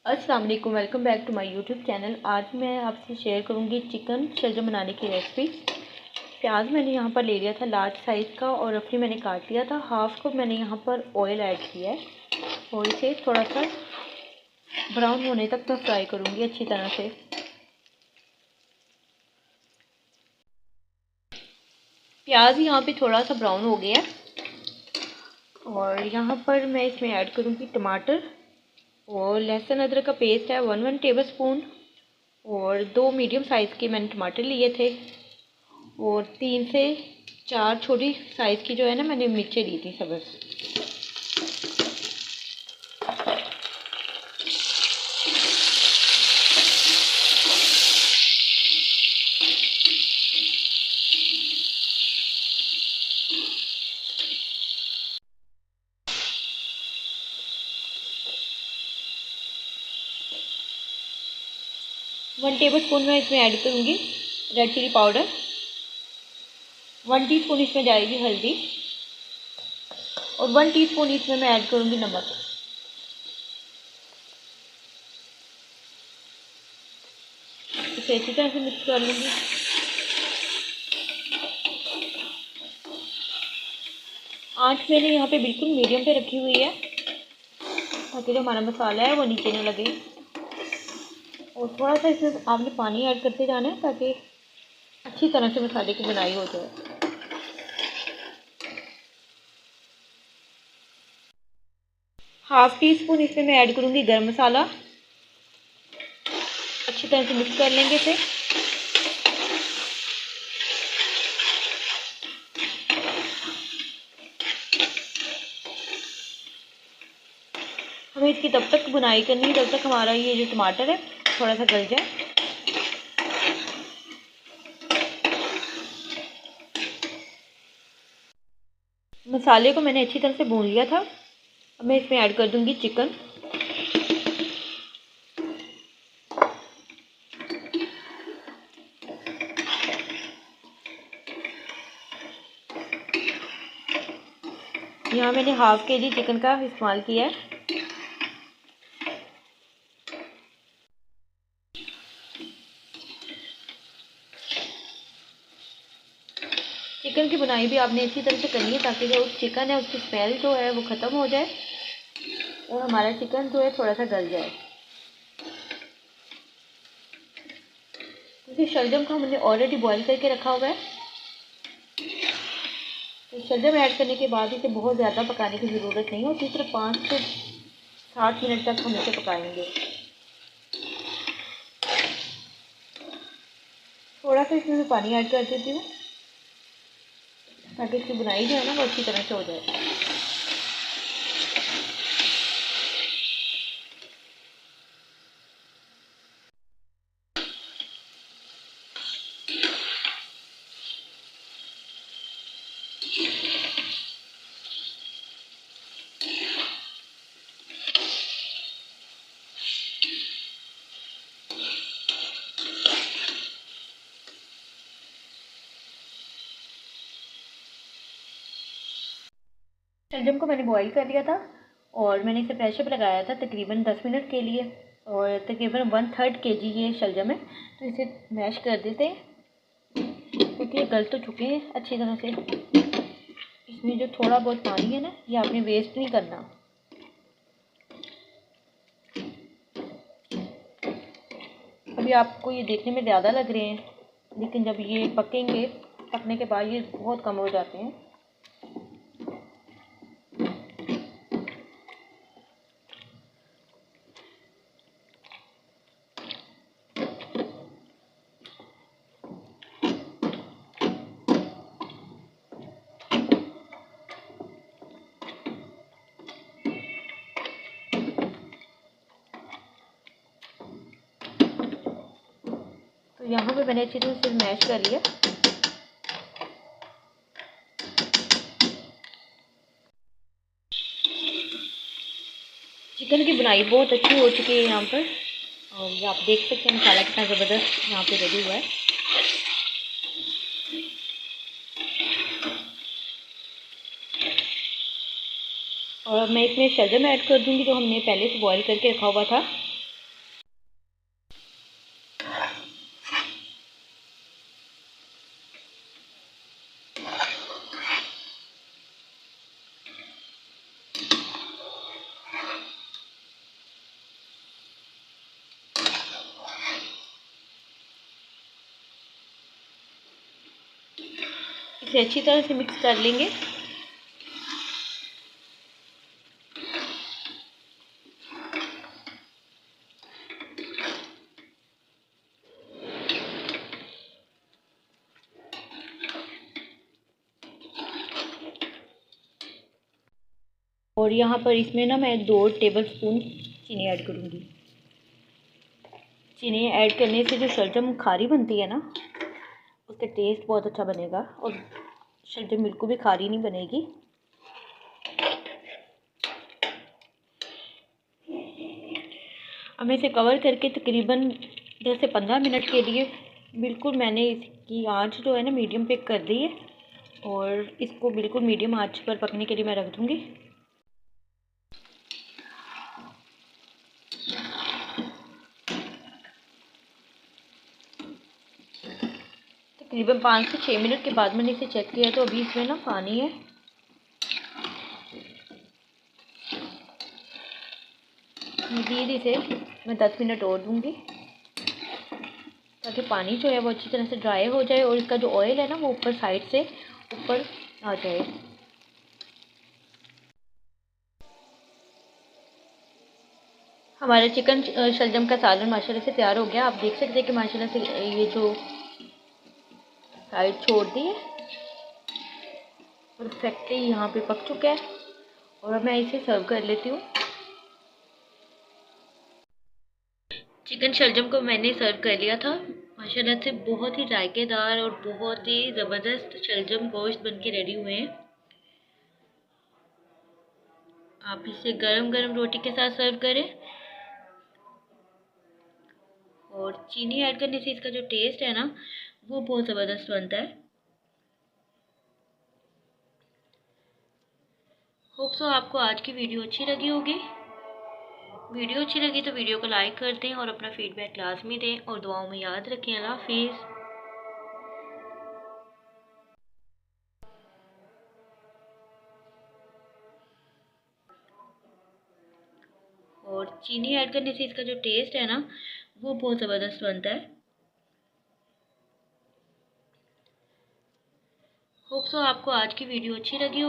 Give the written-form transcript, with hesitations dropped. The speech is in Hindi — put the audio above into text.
अस्सलाम वालेकुम, welcome back to my YouTube channel. आज मैं आपसे शेयर करूंगी चिकन शलजम बनाने की रेसिपी। प्याज मैंने यहाँ पर ले लिया था लार्ज साइज़ का और रफली मैंने काट लिया था। हाफ कप मैंने यहाँ पर ऑयल ऐड किया है और इसे थोड़ा सा ब्राउन होने तक मैं फ्राई करूँगी अच्छी तरह से। प्याज यहाँ पे थोड़ा सा ब्राउन हो गया है और यहाँ पर मैं इसमें ऐड करूँगी टमाटर और लहसुन अदरक का पेस्ट है 1 टेबल स्पून और 2 मीडियम साइज़ के मैंने टमाटर लिए थे और 3 से 4 छोटी साइज़ की जो है ना मैंने मिर्चें ली थी सब्ज़। 1 टेबल स्पून मैं इसमें ऐड करूँगी रेड चिली पाउडर। 1 टीस्पून इसमें जाएगी हल्दी और 1 टीस्पून इसमें मैं ऐड करूँगी नमक। इसे अच्छी तरह से मिक्स कर लूँगी। आँच मैंने यहाँ पे बिल्कुल मीडियम पे रखी हुई है ताकि जो हमारा मसाला है वो नीचे न लगे। और थोड़ा सा इसमें आपने पानी ऐड करते जाना है ताकि अच्छी तरह से मसाले की बुनाई हो जाए। हाफ टी स्पून इसमें मैं ऐड करूँगी गरम मसाला। अच्छी तरह से मिक्स कर लेंगे इसे। हमें इसकी तब तक बुनाई करनी है जब तक हमारा ये जो टमाटर है थोड़ा सा गल जाए। मसाले को मैंने अच्छी तरह से भून लिया था। अब मैं इसमें ऐड कर दूंगी चिकन। यहाँ मैंने हाफ के जी चिकन का इस्तेमाल किया है। चिकन की बुनाई भी आपने इसी तरह से करनी है ताकि जो चिकन है उसकी स्मेल जो है वो ख़त्म हो जाए और हमारा चिकन जो है थोड़ा सा गल जाए। क्योंकि शलजम को हमने ऑलरेडी बॉईल करके रखा हुआ है, तो शलजम ऐड करने के बाद इसे बहुत ज़्यादा पकाने की ज़रूरत नहीं होती। सिर्फ 5 से 7 मिनट तक हम इसे पकाएंगे। थोड़ा सा इसमें मैं पानी ऐड कर देती हूँ ताकि इसकी बुनाई जो है ना वो अच्छी तरह से हो जाए। शलजम को मैंने बॉईल कर लिया था और मैंने इसे प्रेशर पर लगाया था तकरीबन 10 मिनट के लिए और तकरीबन 1/3 kg ये शलजम है, तो इसे मैश कर देते हैं क्योंकि ये गल तो चुके हैं अच्छी तरह से। इसमें जो थोड़ा बहुत पानी है ना ये आपने वेस्ट नहीं करना। अभी आपको ये देखने में ज़्यादा लग रहे हैं लेकिन जब ये पकेंगे, पकने के बाद ये बहुत कम हो जाते हैं। तो यहाँ पे मैंने अच्छी तरह से मैश कर लिया। चिकन की बुनाई बहुत अच्छी हो चुकी है यहाँ पर और आप देख सकते हैं मसाला कितना ज़बरदस्त यहाँ पे रेडी हुआ है। और मैं इसमें शलजम ऐड कर दूँगी जो हमने पहले से बॉईल करके रखा हुआ था। इसे अच्छी तरह से मिक्स कर लेंगे। और यहाँ पर इसमें ना मैं 2 टेबलस्पून चीनी ऐड करूँगी। चीनी ऐड करने से जो शलजम खारी बनती है ना, उसका टेस्ट बहुत अच्छा बनेगा और शलजम बिल्कुल भी खारी नहीं बनेगी। अब मैं इसे कवर करके तकरीबन 10 से 15 मिनट के लिए बिल्कुल मैंने इसकी आंच जो है ना मीडियम पे कर दी है और इसको बिल्कुल मीडियम आंच पर पकने के लिए मैं रख दूँगी। तकरीबन 5 से 6 मिनट के बाद मैंने इसे चेक किया तो अभी इसमें ना पानी है। मज़ीद इसे मैं 10 मिनट और दूँगी ताकि पानी जो है वो अच्छी तरह से ड्राई हो जाए और इसका जो ऑयल है ना वो ऊपर साइड से ऊपर आ जाए। हमारा चिकन शलजम का सालन माशाल्लाह से तैयार हो गया। आप देख सकते हैं कि माशाल्लाह से ये जो साइड छोड़ दी है परफेक्टली यहाँ पे पक चुका है और अब मैं इसे सर्व कर लेती हूँ। चिकन शलजम को मैंने सर्व कर लिया था। माशाल्लाह से बहुत ही जायकेदार और बहुत ही ज़बरदस्त शलजम गोश्त बन के रेडी हुए हैं। आप इसे गरम गरम रोटी के साथ सर्व करें और चीनी ऐड करने से इसका जो टेस्ट है ना वो बहुत ज़बरदस्त बनता है। होप सो आपको आज की वीडियो अच्छी लगी होगी। वीडियो अच्छी लगी तो वीडियो को लाइक कर दें और अपना फीडबैक लाजमी दें और दुआओं में याद रखें। अल्लाह हाफिज़। और चीनी ऐड करने से इसका जो टेस्ट है ना वो बहुत ज़बरदस्त बनता है। होप सो आपको आज की वीडियो अच्छी लगी हो।